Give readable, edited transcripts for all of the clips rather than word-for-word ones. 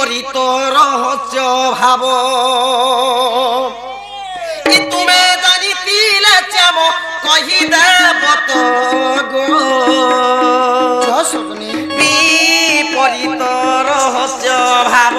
বিপরীত রহস্য ভাব তুমে জানিলে চাম কহি দেব তো গো বিপরীত রহস্য ভাব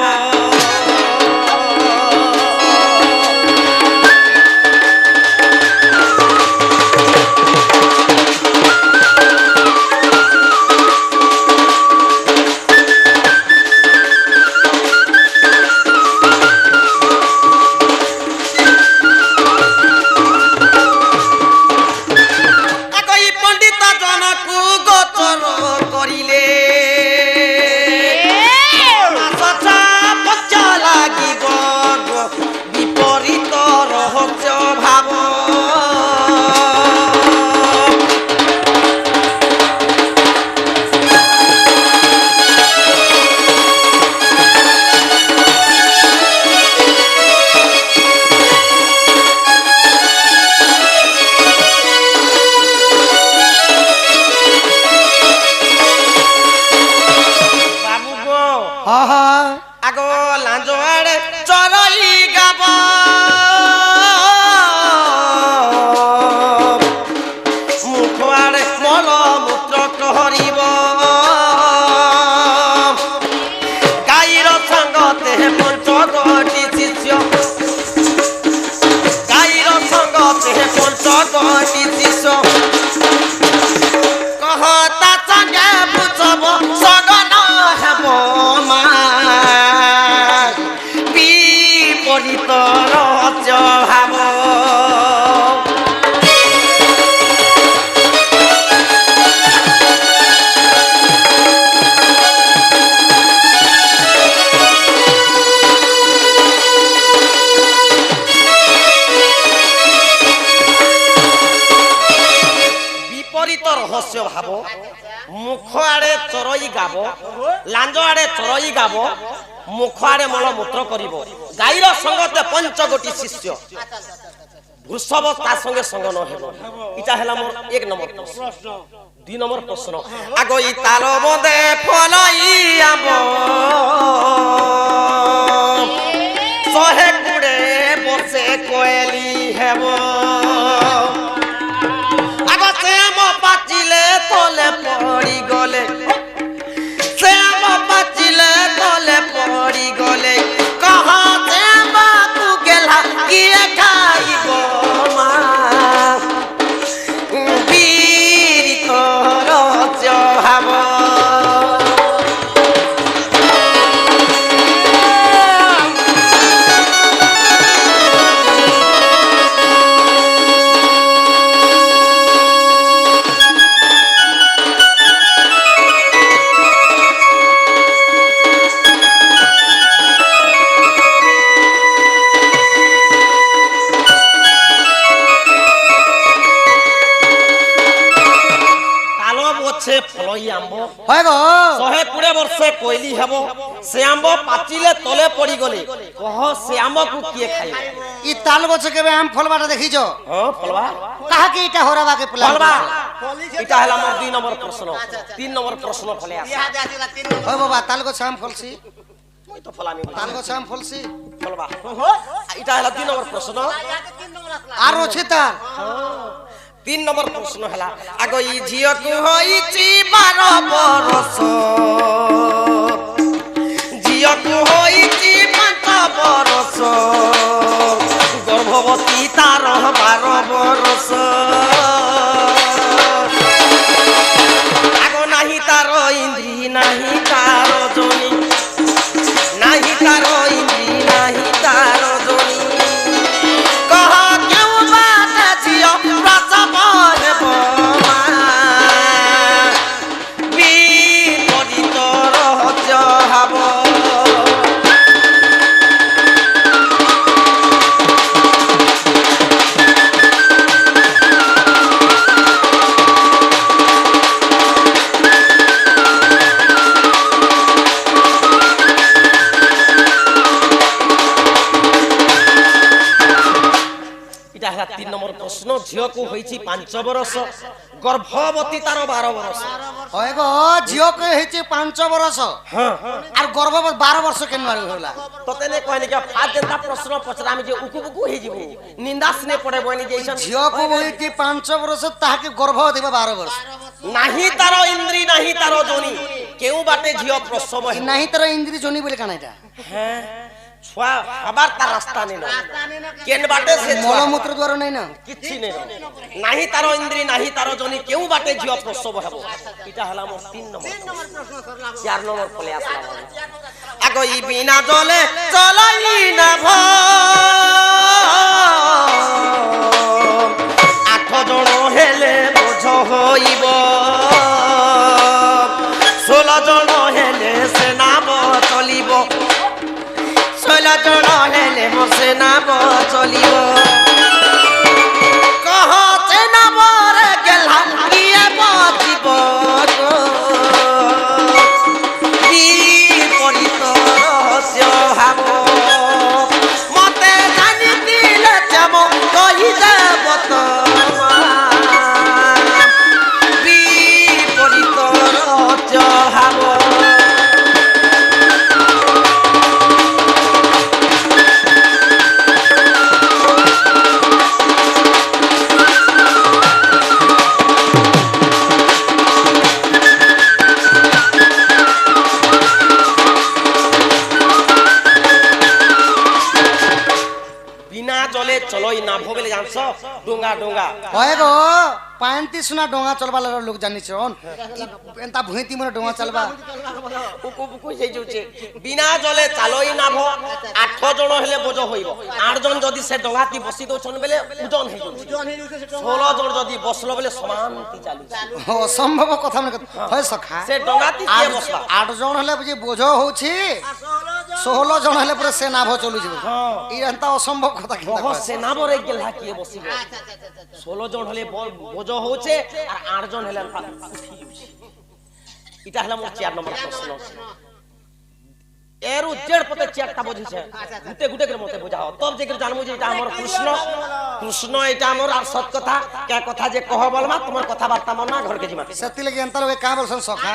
মুখ আড়ে চরই গাব লাঞ্জ আড়ে চরই গাব মুখ আড়ে মলমূত্র করিব গাইর সঙ্গতে পঞ্চগোটি শিষ্য বৃষভ তার সঙ্গে সঙ্গ ন হেব এটা হেলা মোর 1 নম্বর প্রশ্ন 2 নম্বর প্রশ্ন আগই তাল বদে ফলাই আব সহে কুড়ে বসে কোয়েলি হেব তলে পড়ি গলে শ্যাম পাচিলে তলে পড়ি গলে কহা শ্যামু গেলা কিয়ে খাইব মা বীর তোর ভাব कोयली हेबो से आंब पाचिले तले पड़ी गले कह से आंब को किए खाइबो ई ताल गछ के आम फलबाटा देखिजो हां फलबा कहा के इटा होराबा के प्लान फलबा इटा हला मोर 2 नंबर प्रश्न 3 नंबर प्रश्न फले आसे हो बाबा ताल गछ आम फलसी মই तो फलानी ताल गछ आम फलसी फलबा इटा हला 2 नंबर प्रश्न आरो छै तार 3 नंबर प्रश्न हला आगो ई झियो को होईची 12 बरस झियो को होईची 5 बरस गर्भवती तार 12 बरस आगो नाही तार इंद्री नाही तार जोनी नाही तार इंद्री नाही तार जोनी कहा क्यों बात झियो प्रसव हेबो কৃষ্ণ ঝিওকু হইছি 5 বরষ গর্ভবতী তার 12 বরষ হয় গো ঝিওকে হয়েছে 5 বরষ হ্যাঁ আর গর্ভবতী 12 বর্ষ কেন হলা তোতে নে কইনি কি ফাজ যেটা প্রশ্ন পছরা আমি যে উকু বুকু হই যাব নিন্দাস নে পড়ে বনি যে এইসব ঝিওকে হয়েছে 5 বরষ তাহাকে গর্ভবতী 12 বর্ষ নাহি তার ইন্দ্রি নাহি তার জনি কেউ বাটে ঝিও প্রসব হে নাহি তার ইন্দ্রি জনি বলে কানা এটা হ্যাঁ ছুয়া আবার তার রাস্তা নেই না কেন বাটে সে মলমূত্র দ্বার নাই না কিচ্ছি নেই নাহি তার ইন্দ্রি নাহি তার জনি কেউ বাটে ঝিও প্রসব হবো এটা হলা মোর 3 নম্বর 4 নম্বর পলে আসলাম আগই বিনা জলে চলাই না ভ 8 জন হেলে বোঝ হইব 16 জন হেলে সেনাব চলিব 16 জন হেলে মো সেনাব চলিব কহ সেনাবর গেলা কিয়ে বচিব গো বিপরীত রহস্য হাব মতে জানি দিলে যেম কহি দেব বিপরীত রহস্য হাব বিনা জলে চলই না ভবেলে জানছ ডোঙ্গা ডোঙ্গা হয় গো পান্তি সুনা ডোঙা চলবার লোক জানিছন এন্তা ভুঁইতি মনে ডোঙা চলবা বুকু বুকু সেই যাচ্ছে বিনা জলে চালই না ভ 8 জন হলে বোঝ হইব 8 জন যদি সে ডোঙাতি বসি দউছন বেলে ওজন হই যাচ্ছে 16 জন যদি বসলো বেলে সমানতি চালু অসম্ভব কথা মনে হয় সখা সে ডোঙাতি কে বসলা 8 জন হলে বুঝি বোঝ হଉଛି 16 জন হলে পুরো সে নাভ চলু যাব এই এন্তা অসম্ভব কথা কি বহু সেনাবরে গেলা কি বসিব 16 জন হলে বোঝ হচ্ছে আর 8 জন হলে উঠি যাচ্ছে এটা হলো মোর 4 নম্বর প্রশ্ন এর উজ্জেড পতে 4টা বুঝিছে গুটে গুটে করে মতে বুঝাও তব যে জানমু যে এটা আমার কৃষ্ণ কৃষ্ণ এটা আমার আর সৎ কথা কে কথা যে কহ বলমা তোমার কথা বার্তা মন না ঘরকে জিমা সেতি লাগি এন্তার ওই কা বলছন সখা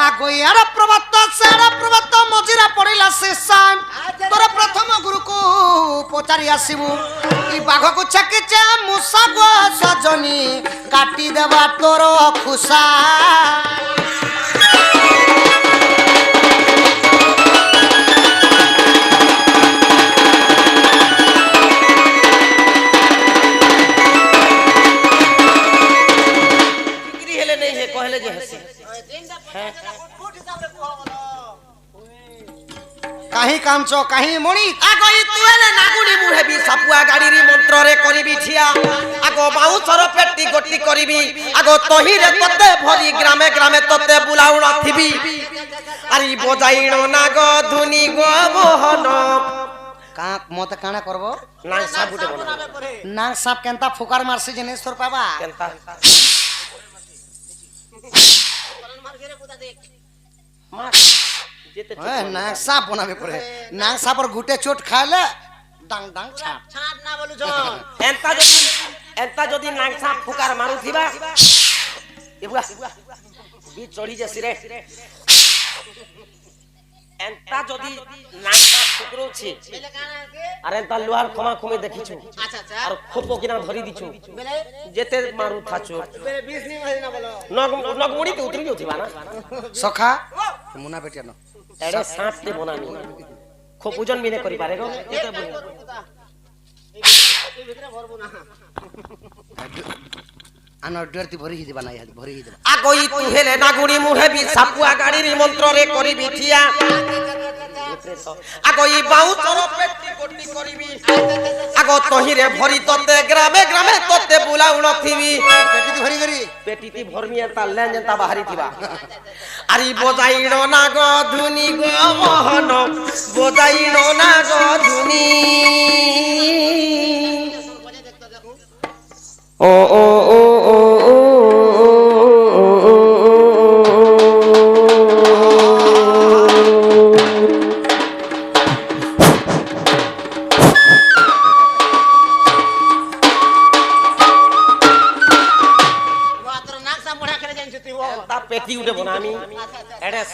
আগইয়ার প্রবত্ত সেরা প্রবত্ত মজিরা পড়িলা শিশান তোর প্রথম গুরুকু পচারি আসিবু ই বাঘকু ছাকিছে মুসা গো সজনী কাটি দেবা তোর খুসা कहले जे हसी काहे कांचो काहे मणि আগই তুলে নাগুড়ি মুহেবি সাপুয়া গাড়িরি মন্ত্রে করিবি ঠিয়া আগো বাউছর পেটি গটি করিবি আগো তহিরে ততে ভরি গ্রামে গ্রামে ততে বুলাউণ থিবি আরি বজাইণ নাগ ধুনি গো মোহন কাক মতে কানা করব না সাবুটে বনা না সাপ কেনতা ফুকার মারছে জেনেশ্বর পাবা কেনতা নাক সাপ বনাবে পরে নাক সাপর গুটে চোট খাইলে ডাং ডাং ছাপ ছাড় না বলু ছ এন্তা যদি নাক সাপ ফুকার মারু থিবা এবুয়া বি চড়ি যাসি রে এন্তা যদি নাক সাপ ফুকরউছি বেলে কানা আছে আর এন্তা লোহার ক্ষমা ক্ষমে দেখিছু আচ্ছা আচ্ছা আর খোপ কিনা ধরি দিছু বেলে যেতে মারু থাচু বেলে 20 নি মারি না বলো নগমুড়ি তে উতরি যাউথিবা না সখা মুনা বেটিয়া ন এড়ে সাপ তে বনানি খুব ওজন মিনে করি পারে গো এটা বুঝ এই ভিতরে ভরবো না আনার ডরতি ভরি হি দিবা না ভরি হি দিবা আগই তু হেলে নাগুড়ি মুহেবি সাপুয়া গাড়ির মন্ত্রে করিবি ঠিয়া আগই বাউছর পেটি গটি করিবি আগো তহিরে ভরি ততে গ্রামে গ্রামে ততে বুলাউণ থিবি পেটি ভরি করি পেটিতি ভরমিয়া তা লেঞ্জতা বাহারি থিবা আরি বজাইণ নাগ ধুনি গো মোহন বজাইণ নাগ ধুনি ও ও ও ও ও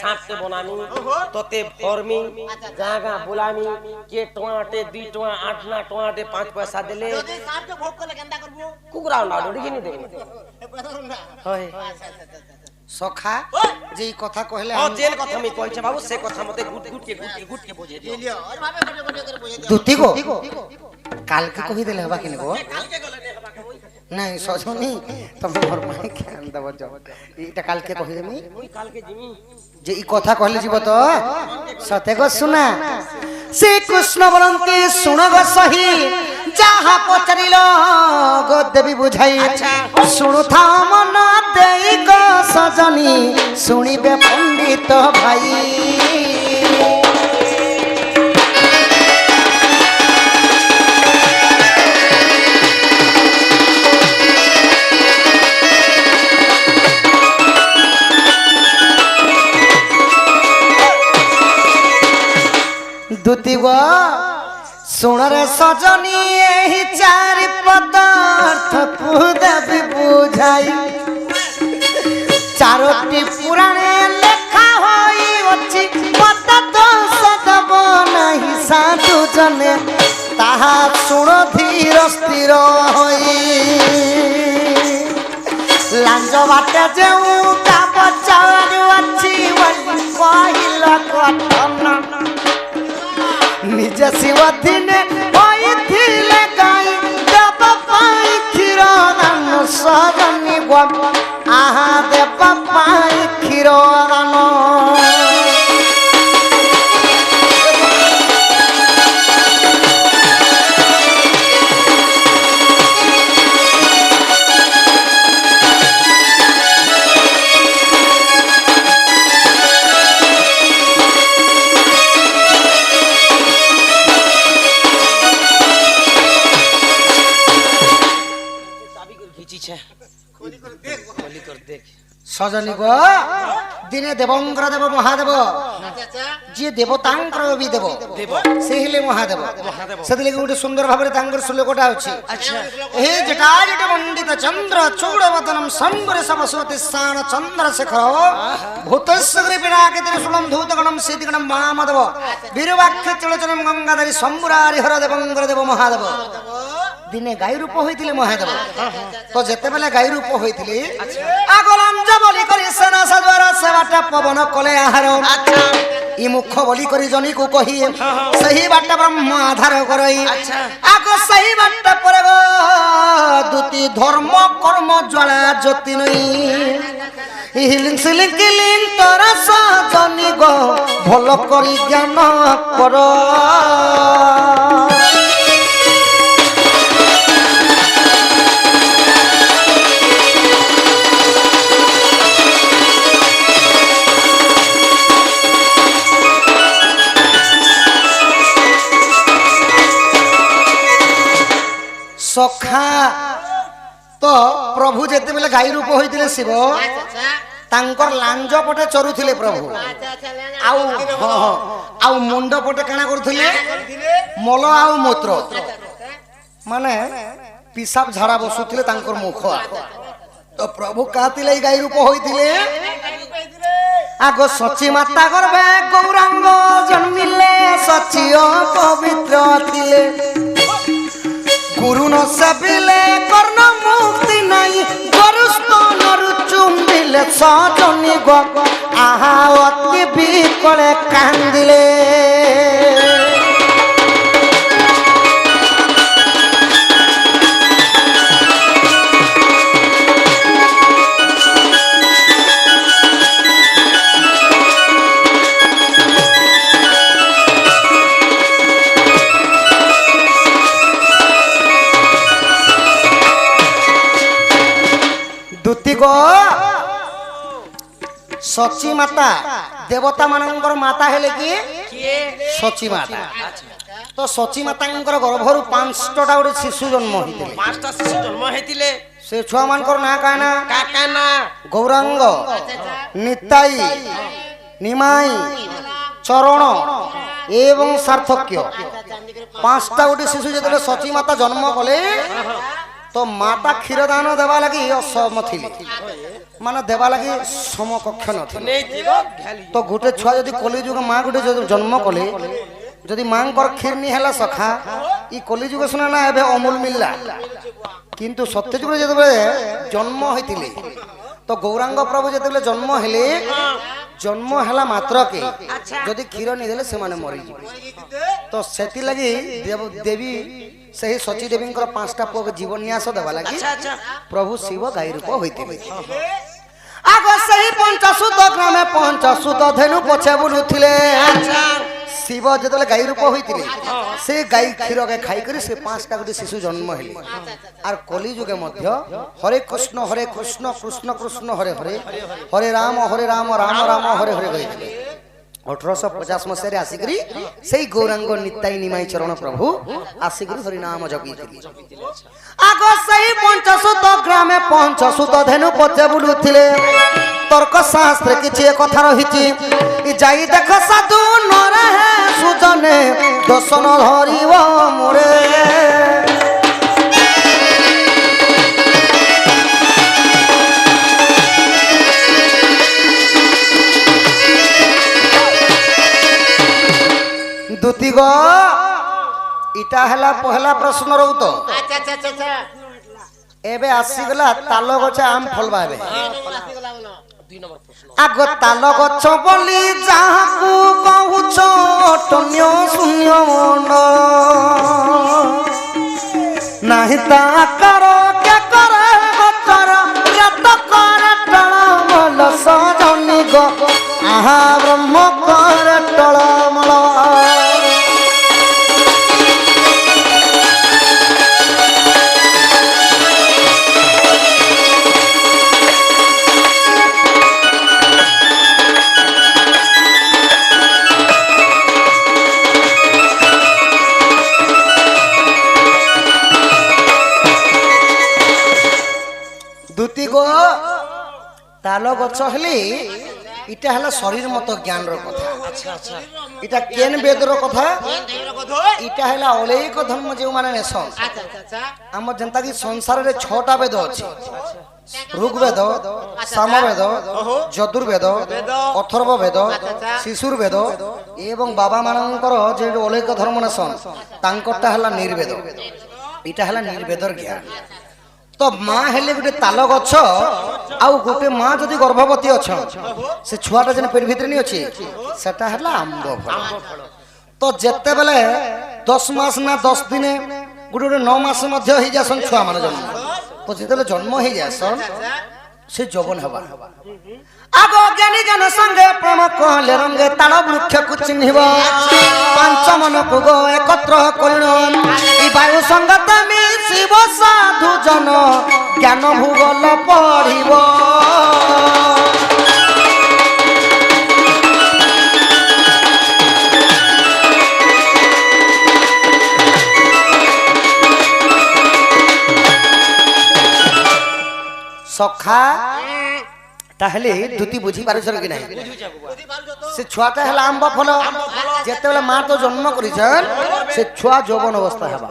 সাপকে বনামি তোতে ভরমি গাঁ গাঁ বুলামি কে টোয়াটে 2 টোয়া 8 না টোয়াটে 5 পয়সা দিলে যদি সাপকে ভোগ করলে কেনটা করবো কুকুরা না ডড়ি কিনি দেবে হয় সখা যে এই কথা কহিলে ও যেন কথা আমি কইছে বাবু সে কথা মতে গুট কে বুঝিয়ে দিও লিও ওর ভাবে ঘটে ঘটে করে বুঝে দিও দুতি গো কালকে কহি দেলে হবা কিনে গো কালকে গলে নে হবা কই নাই সজনি তুমি মোর মাই জ্ঞান দেব যাও এটা কালকে কহি দেমি ওই কালকে জিমি যে এই কথা কহিলে যাব তো সতে গো শুনা শ্রী কৃষ্ণ বলন্তি শুণ গো সহি যাহা পচারিল গো দেবী বুঝাই শুণু থাও মন দেই গো সজনি শুনিবে পণ্ডিত ভাই দুতি গো শুণরে সজনি এই চারি পদার্থ দেবী বুঝাই চারটি পুরাণে লেখা হই অছি পদ দোষ দেব নাহি সাধু জনে তাহা শুণ ধীর স্থির হই লাঞ্জ বাটে যেউ কাপ চালু ଅଛି কহিল কথন নিজে শিব দিনে হইଥିଲେ গাই দেব পাই ক্ষীর দান সজনি গো আহা দেব পাই ক্ষীর দান সজনি গো দিনে দেবঙ্কর দেব মহাদেব ଯିଏ ଦେବତାଙ୍କର ବି ଦେବ ସେ ହେଲେ ମହାଦେବ ସେଥିଲାଗି ଗୋଟେ ସୁନ୍ଦର ଭାବରେ ତାଙ୍କର ଶ୍ଲୋକଟା ଅଛି ହେ ଜଟାଜଟ ମଣ୍ଡିତ ଚନ୍ଦ୍ର ଚୌଡ଼ବଦନମ ସମ୍ବରେ ସବସ୍ୱତୀ ସ୍ଥାନ ଚନ୍ଦ୍ରଶେଖର ଭୂତସ୍ୱରେ ବିନାକିତରେ ସୁଳମ ଧୂତଗଣମ ସିଦ୍ଧିଗଣମ ମହାମଦେବ ବୀରବାକ୍ଷ ଚଳଚନମ ଗଙ୍ଗାଧରୀ ଶମ୍ଭୁରାରି ହର ଦେବଙ୍କର ଦେବ ମହାଦେବ ଦିନେ ଗାଈ ରୂପ ହୋଇଥିଲେ ମହାଦେବ ତ ଯେତେବେଳେ ଗାଈ ରୂପ ହୋଇଥିଲେ ଆଗ ଲାଞ୍ଜ ବୋଲି କରି ସେନା ସଦ୍ୱାର ସେବାଟା ପବନ କଲେ ଆହାର ଇ ମୁଖ ବୋଲି କରି ଜନିକୁ କହି ସେହି ବାଟ ବ୍ରହ୍ମ ଆଧାର କରଇ ଆଗ ସେହି ବାଟ ପରେ ଗো ଦୁତି ଧର୍ମ କର୍ମ ଜ୍ୱାଳା ଜ୍ୟୋତି ନଇ ହିଲିଂ ସିଲିଂ କିଲିଂ ତୋର ସଜନି ଗো ଭଲ କରି ଜ୍ଞାନ କର সখা তো প্রভু যেতেবেলে গাଈ রূপ হইতিলে শিব তাঙ্কর লাঞ্জ পটে চরুথিলে প্রভু আউ আউ মুন্ড পটে কানা করুথিলে মল আউ মূত্র মানে পিসাব ঝাড়া বসুথিলে তাঙ্কর মুখ তো প্রভু কাতিলে গাଈ রূপ হইতিলে আগ সচি মাতা গর্ভে গৌরাঙ্গ জন্মিলে সচি পবিত্র থিলে গুরু ন সেবিলে কর্ণ মুক্তি নাই গরুস্ত নরু চুম্বিলে সজনি গো আহা অতি বিকলে কান্দিলে দুতি গো সচি মাতা দেবতা মানଙ୍କର মাতা হেলে কি সচি মাতা তো সচি মাতাଙ୍କର গর্ভରୁ 5টা ଗୋଟେ শিশু জন্ম হইতিলে 5টা শিশু জন্ম হইতিলে সে ছুয়া মানଙ୍କର না কানা কাকানা গৌরাঙ্গ নিতাই নিমাই চরণ এবং সার্থক্য 5টা ଗୋଟେ শিশু যেতলে সচি মাতা জন্ম কলে তো মাতা ক্ষীর দান দেবা লাগি অসম থিলে মানে দেবা লাগি সমকক্ষ নথিলে নেই দিব ঘেলি তো গোটে ছুয়া যদি কলি যুগ মা গোটে যদি জন্ম কলে যদি মাঙ্কর ক্ষীর নি হেলা সখা ই কলি যুগ শুনে না এবে অমূল মিললা কিন্তু সত্য যুগে যেতবে জন্ম হইতিলে তো গৌরাঙ্গ প্রভু যেতবে জন্ম হেলে জন্ম হেলা মাত্রকে যদি ক্ষীর নি দেলে সেমানে মরি যাবে তো সেতি লাগি দেবী সেই সচী দেবীঙ্কর 5টা পুଅ জীবন ন্যাস দেবা লাগি আচ্ছা আচ্ছা প্রভু শিব গাই রূপ হইতিলে আগ সেই পঞ্চসুত গ্রামে পঞ্চসুত ধেনু পছে বুলুথিলে আচ্ছা শিব যেতলে গাই রূপ হইতিলে সে গাই ক্ষীরকে খাই করে সে 5টা গোটে শিশু জন্ম হেলে আর কলি যুগে মধ্য হরে কৃষ্ণ কৃষ্ণ কৃষ্ণ হরে হরে হরে রাম রাম রাম হরে হরে কইলে 1850 মସିହାରେ ଆସିକରି ସେଇ ଗୌରାଙ୍ଗ ନିତାଇ ନିମାଇ ଚରଣ ପ୍ରଭୁ ଆସିକରି ହରି ନାମ ଜଗିଥିଲେ ଆଗ ସେଇ ପଞ୍ଚସୁତ ଗ୍ରାମେ ପଞ୍ଚସୁତ ଧେନୁ ପଛେ ବୁଲୁଥିଲେ ତର୍କ ଶାସ୍ତ୍ରରେ କିଛି କଥା ରହିଛି ଯାଇ ଦେଖ ସାଧୁ ନରେ ସୁଜନେ ଦର୍ଶନ ଧରିବ ମୋରେ দুতি গো ইটা হেলা পহলা প্রশ্ন রহু তো আচ্ছা আচ্ছা আচ্ছা আচ্ছা এবে আসিগলা তাল গছ আম ফলবা এবে আসিগলা বলো 2 নম্বর প্রশ্ন আগ তাল গছ বলি যাহাকু কহুছ টন্য শূন্য মন নাহি তা কর কে করে গতর রাত করে টল মল সজনি গো আহা ব্রহ্ম করে টল মল দুতি গো তাল গছ হেলি ইটা হলা শরীর মতো জ্ঞানর কথা আচ্ছা আচ্ছা ইটা কেন বেদর কথা দেবর কই ইটা হলা অলেক ধর্ম যে মানে নেসন আচ্ছা আচ্ছা আচ্ছা আমার জনতা কি সংসারে 6টা বেদ আছে ঋগ্বেদ সামবেদ যজুর্বেদ অথর্ব বেদ শিশুর বেদ এবং বাবা মানଙ୍କର যে অলেক ধর্ম নেসন তাঙ্করটা হলা নির্বেদ ইটা হলা নির্বেদর জ্ঞান তো মা হেলে গোটে তাল গছ আউ গোটে মা যদি গর্ভবতী অছ সে ছুয়াটা যেন পেট ভিতরে নি আছে সেটা হলা আম্ব ফল তো যেতে বেলে 10 মাস না 10 দিনে গোটে গোটে 9 মাস মধ্যে হই যাসন ছুয়া মানে জন্ম তো যেতে জন্ম হই যাসন সে যৌবন হবা আগ জ্ঞানী জন সঙ্গে প্রেম কহলে রঙ্গে তাল বৃক্ষକୁ চিহ্নিব পাঁচ মনକୁ গো একত্র করিণ এই বায়ু সঙ্গত মিশিব সাধু জন জ্ঞান ভূগোল পড়িব সখা তাহলে দুটি বুঝি পারছ কি নাই সে ছুয়াটা হলা আম্ব ফল যেতেবেলে মা তো জন্ম করিছেন সে ছুয়া যৌবন অবস্থা হবা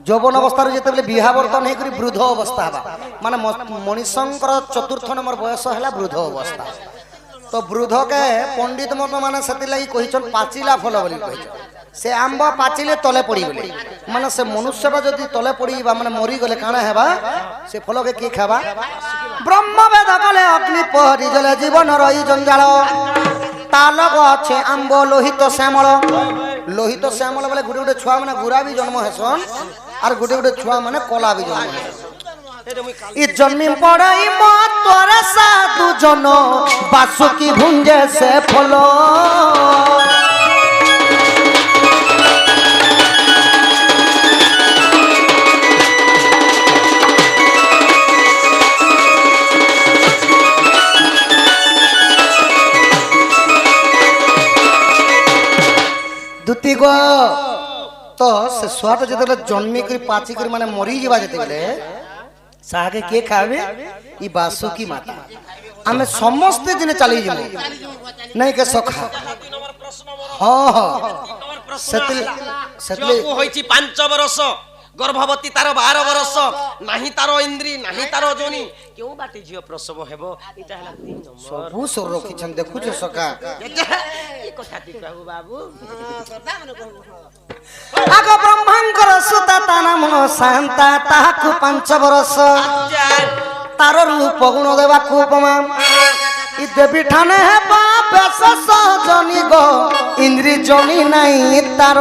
যৌবন অবস্থার যেতেবেলে বিহাবর্তন হয়ে করি বৃদ্ধ অবস্থা হবা মানে মনীষঙ্কর 4th নম্বর বয়স হলা বৃদ্ধ অবস্থা তো বৃদ্ধকে পণ্ডিত মত মানে সেতি লাগি কহিছন পাচিলা ফল বলি কহিছন সে আম্ব পাচিলে তলে পড়ি বলে মানে সে মনুষ্যটা যদি তলে পড়ি বা মানে মরি গলে কাଣା হেবা সে ফলকে কি খাবা ব্রহ্মবেদ গলে অগ্নি পহরি জলে জীবন রই জঞ্জাল তাল গছে আম্ব লোহিত শ্যামল বলে গুটে গুটে ছুয়া মানে গুড়া বি জন্ম হেসন আর গুটে গুটে ছুয়া মানে কলা বি জন্ম হেসন ই জন্মি পড়াই মতর সাধু জন বাসুকি ভুঞ্জে সে ফল দুতি গো তো সে ছুয়াটা যেতে জন্মি করে পাচি করে মানে মরি যাবা যেতে বেলে সাহাকে কে খাবে ই বাসুকি মাতা আমি সমস্ত দিনে চালিয়ে যাব নাই কে সখা হ্যাঁ হ্যাঁ সেতলে যোগু হইছি 5 বরষ গর্ভবতী তার 12 বরষ নাহি তার ইন্দ্রি নাহি তার যোনি কেউ বাটে ঝিও প্রসব হেব এটা হলা 3 নম্বর ସବୁ ସ୍ୱର ରଖିଛନ୍ ଦେଖୁଛ ସଖା কি কথা দি কহু বাবু ସଦା ମନେ କହିବୁ ଆଗ ବ୍ରହ୍ମାଙ୍କର ସୁତା ତା ନାମ ଶାନ୍ତା ତାହାକୁ 5 ବର୍ଷ ତାର ରୂପ ଗୁଣ ଦେବାକୁ ଉପମା ଇ ଦେବୀ ଠାନେ ହେବା ବେଶ ସଜନି ଗୋ ଇନ୍ଦ୍ରି ଜଣି ନାହିଁ ତାର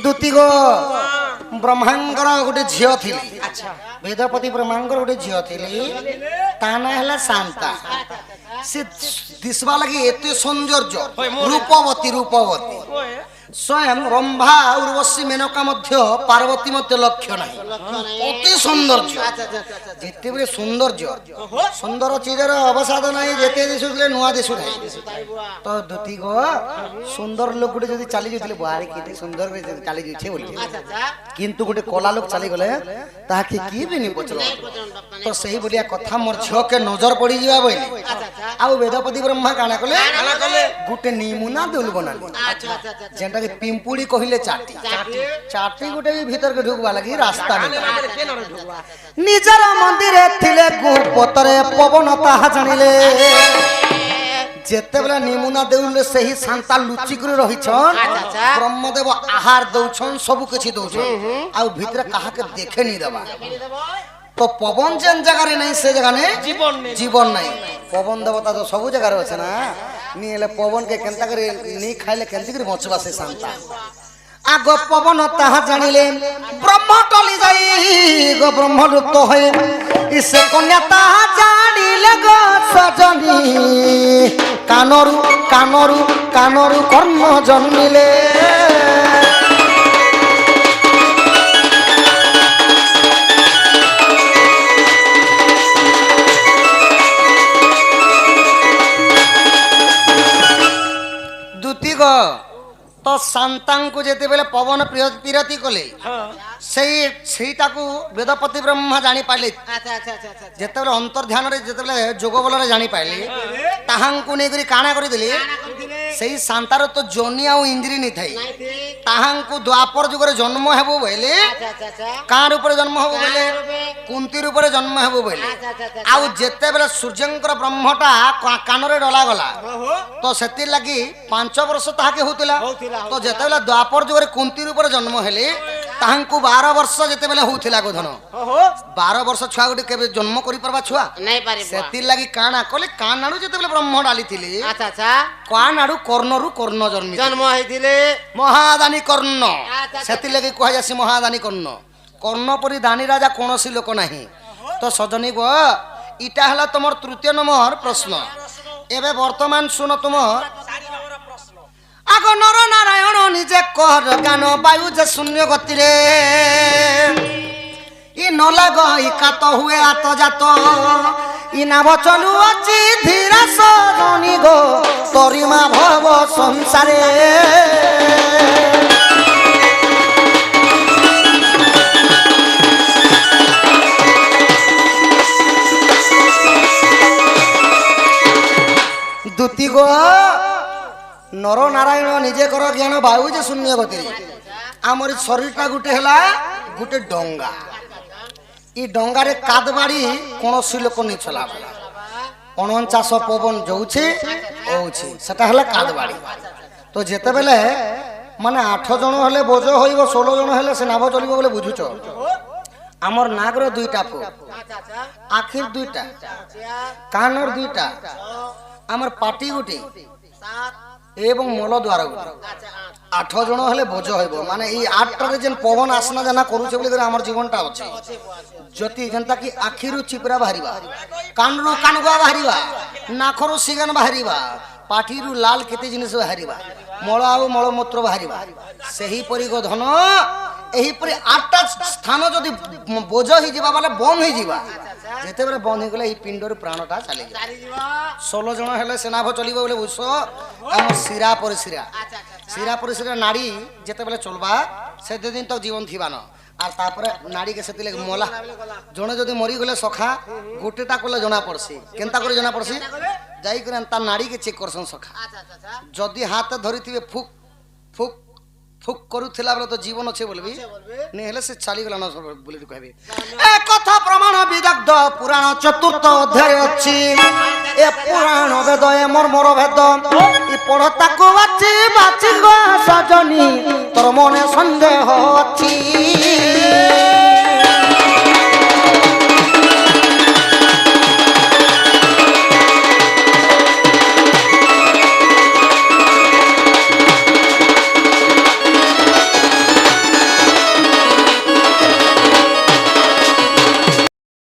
ଦୁତି ଗୋ ବ୍ରହ୍ମାଙ୍କର ଗୋଟେ ଝିଅ ଥିଲି আচ্ছা ବେଦପତି ବ୍ରହ୍ମାଙ୍କର ଗୋଟେ ଝିଅ ଥିଲି ତା ନାଁ ହେଲା ଶାନ୍ତା ସେ ଦିଶବା ଲାଗି ଏତେ ସୌନ୍ଦର୍ଯ୍ୟ ରୂପବତୀ ରୂପବତୀ ওয়ে ସ୍ୱୟଂ ରମ୍ଭା ଉର୍ବଶୀ ମେନକା ମଧ୍ୟ ପାର୍ବତୀ ମଧ୍ୟ ଲକ୍ଷ୍ୟ ନାହିଁ ଅତି ସୌନ୍ଦର୍ଯ୍ୟ ଯେତେବେଳେ ସୌନ୍ଦର୍ଯ୍ୟ ସୁନ୍ଦର ଚିଜର ଅବସାଦ ନାହିଁ ଯେତେ ଦିଶୁଥିଲେ ନୂଆ ଦିଶୁଥାଏ ତ ଦୁତି ଗୋ ସୁନ୍ଦର ଲୋକ ଗୋଟେ ଯଦି ଚାଲି ଯାଉଥିଲେ ବାହାରେ କେତେ ସୁନ୍ଦର ଚାଲି ଯାଉଛେ ବୋଲି କିନ୍ତୁ ଗୋଟେ କଲା ଲୋକ ଚାଲିଗଲେ ତାହାକେ କିଏ ବି ନି ପଚର ତ ସେହି ଭଳିଆ କଥା ମୋର ଝିଅକେ ନଜର ପଡ଼ିଯିବା ବୋଇଲେ ଆଉ ବେଦପତି ବ୍ରହ୍ମା କାଣା କଲେ ଗୋଟେ ନିମୁନା ଦଉଲ ବନାଲେ ଯେନ୍ଟା କି ପିମ୍ପୁଡ଼ି କହିଲେ ଚାଟି ଚାଟି ଗୋଟେ ବି ଭିତରକେ ঢুকবা লাগি রাস্তা নেই নিজের মন্দিরে থিলে গুপতরে পবন তাহা জানিলে যেতেবেলে নিমুনা দেউলে সেই শান্তা লুচি করে রহিছন ব্রহ্মদেব আহার দউছন সবু কিছু দউছন আউ ভিতরে কাহাকে দেখে নি দেবা তো পবন যেন জায়গারে নাই সে জায়গা নে জীবন নাই পবন দেবতা তো সবু জায়গারে আছে না নি এলে পবন কে কেনতা করে নি খাইলে কেনতি করে বঁচবা সে শান্তা আগ পবন তাহা জানিলে ব্রহ্ম টলি যাই গো ব্রহ্ম লুপ্ত হয়ে ইসে কন্যা তাহা জানিলে গো সজনী কানরু কানরু কানরু কর্ম জন্মিলে দুতি গো তো শান্তাঙ্কু যেতেবেলে পবন পিরতি কলে সেইটাকু বেদপতি ব্রহ্মা জানি পাইলে যেতেবেলে অন্তর্ধাନରେ যেতেবেলে যোগ বলরে জানি পাইলে তাহাঙ্কু নেইকরি কাଣା কৰি দিলি সেই শান্তার তো জনি আউ ইন্দ্রি নি থাই তাহাঙ্কু দ্বাপর যুগরে জন্ম হেব বইলে কার উপরে জন্ম হেব বইলে কুন্তির উপরে জন্ম হেব বইলে আউ যেতেবেলে সূর্যঙ্কর ব্রহ্মটা কানরে ডলা গলা তো সেতির লাগি 5 বর্ষ তাহাকে হউতিলা তো যেতেবেলে দ্বাপর যুগরে কুন্তির উপরে জন্ম হেলে তাহাঙ্কু 12 বর্ষ যেতেবেলে হউতিলা গোধন 12 বর্ষ ছুয়া গুটি কেবে জন্ম করি পারবা ছুয়া নাই পারিব সেতির লাগি কানা কলে কানাড়ু যেতেবেলে ব্রহ্ম ডালিতিলি কানাড়ু কর্ণরু কর্ণ জন্ম হইতিলে মহাদানী কর্ণ সেতির লাগি কুয়া যাসি মহাদানী কর্ণ কর্ণ পরি দানী রাজা কোনসি লোক নাহি তো সজনী গো ইটা হলা তোমার তৃতীয় নম্বর প্রশ্ন এবে বর্তমান শুনো তোমার আগ নর নারায়ণ নিজে কর গান বায়ু যে শূন্য গতিরে ই নলাগ ই কাত হুয়ে আত জাত ই নাভ চলু অচি ধীরা সজনী গো তরিমা ভব সংসারে দুতি গো নর নারায়ণ নিজে কর জ্ঞান বায়ু যে শূন্য গতি আমার শরীরটা গোটে হেলা গোটে ডঙ্গা ই ডঙ্গারে কাদ বাড়ি কোনসি লোক নি চলাব 49 পবন যাচ্ছে হচ্ছে সেটা হলে কাদ বাড়ি তো যেতেবেলে মানে 8 জন হলে বোঝ হইব 16 জন হলে সে নাভ চলিব বলে বুঝুছ আমার নাগর 2টা ফুট আখির 2টা কানর 2টা আমার পাটি গুটি এবং মলদ্বার গুটি 8 জন হলে বোঝ হইব মানে এই 8টারে যেন পবন আসনা জানা করুছে বলে করে আমার জীবনটা আছে যদি যেনতা কি আখিরু চিপরা বাহারিবা কানরু কানগুয়া বাহারিবা নাখরু সিগান বাহারিবা পাঠিরু লাল কেতে জিনিস বাহারিবা মল আউ মলমূত্র বাহারিবা সেই পরি ধন এইপরি 8টা স্থান যদি বোঝ হয়ে যাবা মানে বন্ধ হয়ে যাবা যেতেবেলে বন্ধ হয়ে গেলে এই পিণ্ডর প্রাণটা চালি যাবে 16 জন হলে সেনাভ চলিব বলে বুঝছ আমার শিরা পরিশিরা শিরা পরিশিরা নাড়ি যেতেবেলে চলবা সেতে দিন তো জীবন থিবা না আর তারপরে নাড়িকে সেতিলে মলা জনে যদি মরি গলে সখা গোটেটা কলে জনা পড়ছি কেনতা করে জনা পড়ছি যাই করে তার নাড়িকে চেক করছন সখা আচ্ছা আচ্ছা আচ্ছা যদি হাতে ধরিথিবে ফুক ফুক ফুক করুথিলা বলে তো জীবন আছে বলবি নে হেলে সে চালি গলা না বলি কইবি এ কথা প্রমাণ বিদগ্ধ পুরাণ চতুর্থ অধ্যায় ଅଛି এ পুরাণ বেদ এ মর্মর ভেদ ই পড় তাকু বাচি বাচি গো সজনী তোর মনে সন্দেহ ଅଛି